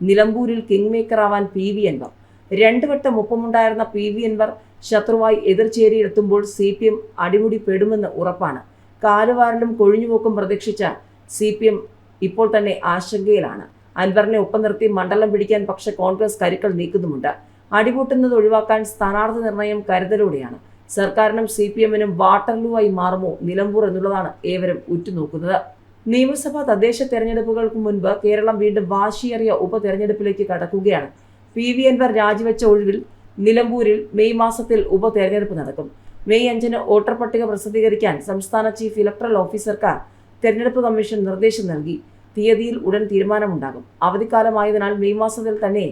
നിലമ്പൂരിൽ king maker ആവാൻ PV Anwar. 2 വട്ടം ഒപ്പമുണ്ടായിരുന്ന PV അൻവർ ശത്രുവായി എതിർചേരിയിലെത്തുമ്പോൾ CPM അടിമുടി പെടുമെന്ന് ഉറപ്പാണ്. കാലുവാരലും കൊഴിഞ്ഞുപോക്കും പ്രതീക്ഷിച്ച CPM ഇപ്പോൾ തന്നെ ആശങ്കയിലാണ്. അൻവറിനെ ഒപ്പം നിർത്തി മണ്ഡലം പിടിക്കാൻ പക്ഷേ കോൺഗ്രസ് കരുക്കൾ നീക്കുന്നുമുണ്ട്. അടിപൊട്ടുന്നത് ഒഴിവാക്കാൻ സ്ഥാനാർത്ഥി നിർണയം കരുതലോടെയാണ്. സർക്കാരിനും CPM-നും വാട്ടർലൂ ആയി മാറുമോ നിലമ്പൂർ എന്നുള്ളതാണ് ഏവരും ഉറ്റുനോക്കുന്നത്. നിയമസഭാ തദ്ദേശ തെരഞ്ഞെടുപ്പുകൾക്ക് മുൻപ് കേരളം വീണ്ടും വാശിയേറിയ ഉപതെരഞ്ഞെടുപ്പിലേക്ക് കടക്കുകയാണ്. PV അൻവർ രാജിവെച്ച ഒഴിവിൽ നിലമ്പൂരിൽ മെയ് മാസത്തിൽ ഉപതെരഞ്ഞെടുപ്പ് നടക്കും. മെയ് 5-ന് വോട്ടർ പട്ടിക പ്രസിദ്ധീകരിക്കാൻ സംസ്ഥാന ചീഫ് ഇലക്ടറൽ ഓഫീസർക്ക് തെരഞ്ഞെടുപ്പ് കമ്മീഷൻ നിർദ്ദേശം നൽകി. തീയതിയിൽ ഉടൻ തീരുമാനമുണ്ടാകും. അവധിക്കാലമായതിനാൽ മെയ് മാസത്തിൽ തന്നെ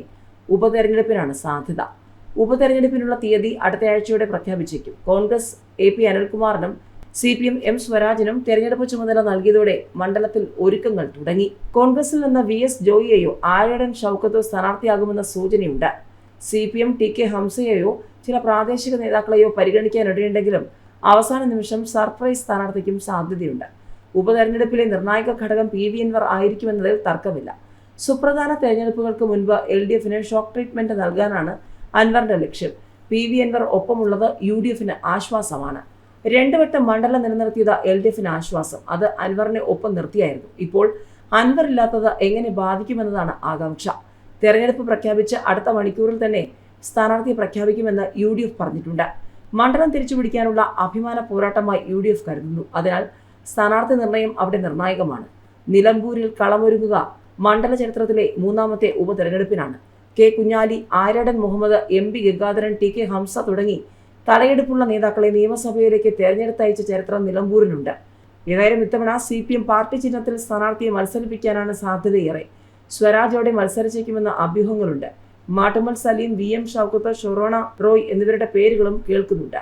ഉപതെരഞ്ഞെടുപ്പിനാണ് സാധ്യത. ഉപതെരഞ്ഞെടുപ്പിനുള്ള തീയതി അടുത്തയാഴ്ചയോടെ പ്രഖ്യാപിച്ചേക്കും. കോൺഗ്രസ് AP അനിൽകുമാറിനും CPM M സ്വരാജിനും തെരഞ്ഞെടുപ്പ് ചുമതല നൽകിയതോടെ മണ്ഡലത്തിൽ ഒരുക്കങ്ങൾ തുടങ്ങി. കോൺഗ്രസിൽ നിന്ന് VS ജോയിയെയോ ആര്യടൻ ഷൗക്കത്തോ സ്ഥാനാർത്ഥിയാകുമെന്ന സൂചനയുണ്ട്. CPM TK ഹംസയെയോ ചില പ്രാദേശിക നേതാക്കളെയോ പരിഗണിക്കാനിടയുണ്ടെങ്കിലും അവസാന നിമിഷം സർപ്രൈസ് സ്ഥാനാർത്ഥിക്കും സാധ്യതയുണ്ട്. ഉപതെരഞ്ഞെടുപ്പിലെ നിർണായക ഘടകം PV അൻവർ ആയിരിക്കുമെന്നതിൽ തർക്കമില്ല. സുപ്രധാന തെരഞ്ഞെടുപ്പുകൾക്ക് മുൻപ് LDF-ന് ഷോക്ക് ട്രീറ്റ്മെന്റ് നൽകാനാണ് അൻവറിന്റെ ലക്ഷ്യം. PV അൻവർ ഒപ്പമുള്ളത് UDF-ന് ആശ്വാസമാണ്. 2 വട്ടം മണ്ഡലം നിലനിർത്തിയത് LDF-ന് ആശ്വാസം. അത് അൻവറിനെ ഒപ്പം നിർത്തിയായിരുന്നു. ഇപ്പോൾ അൻവർ ഇല്ലാത്തത് എങ്ങനെ ബാധിക്കുമെന്നതാണ് ആകാംക്ഷ. തെരഞ്ഞെടുപ്പ് പ്രഖ്യാപിച്ച് അടുത്ത മണിക്കൂറിൽ തന്നെ സ്ഥാനാർത്ഥിയെ പ്രഖ്യാപിക്കുമെന്ന് UDF പറഞ്ഞിട്ടുണ്ട്. മണ്ഡലം തിരിച്ചുപിടിക്കാനുള്ള അഭിമാന പോരാട്ടമായി UDF കരുതുന്നു. അതിനാൽ സ്ഥാനാർത്ഥി നിർണയം അവിടെ നിർണായകമാണ്. നിലമ്പൂരിൽ കളമൊരുങ്ങുക മണ്ഡല ചരിത്രത്തിലെ 3ാമത്തെ ഉപതെരഞ്ഞെടുപ്പിനാണ്. K Kunjali, Aryadan Muhammad, MP Gangadharan, TK Hamza തുടങ്ങി തലയെടുപ്പുള്ള നേതാക്കളെ നിയമസഭയിലേക്ക് തെരഞ്ഞെടുത്തയച്ച ചരിത്രം നിലമ്പൂരിനുണ്ട്. ഏതായാലും ഇത്തവണ CPM പാർട്ടി ചിഹ്നത്തിൽ സ്ഥാനാർത്ഥിയെ മത്സരിപ്പിക്കാനാണ് സാധ്യതയേറെ. സ്വരാജോടെ മത്സരിച്ചേക്കുമെന്ന അഭ്യൂഹങ്ങളുണ്ട്. മാട്ടുമ്മൽ സലീം, VM ഷൗക്കത്ത്, ഷൊറോണ റോയ് എന്നിവരുടെ പേരുകളും കേൾക്കുന്നുണ്ട്.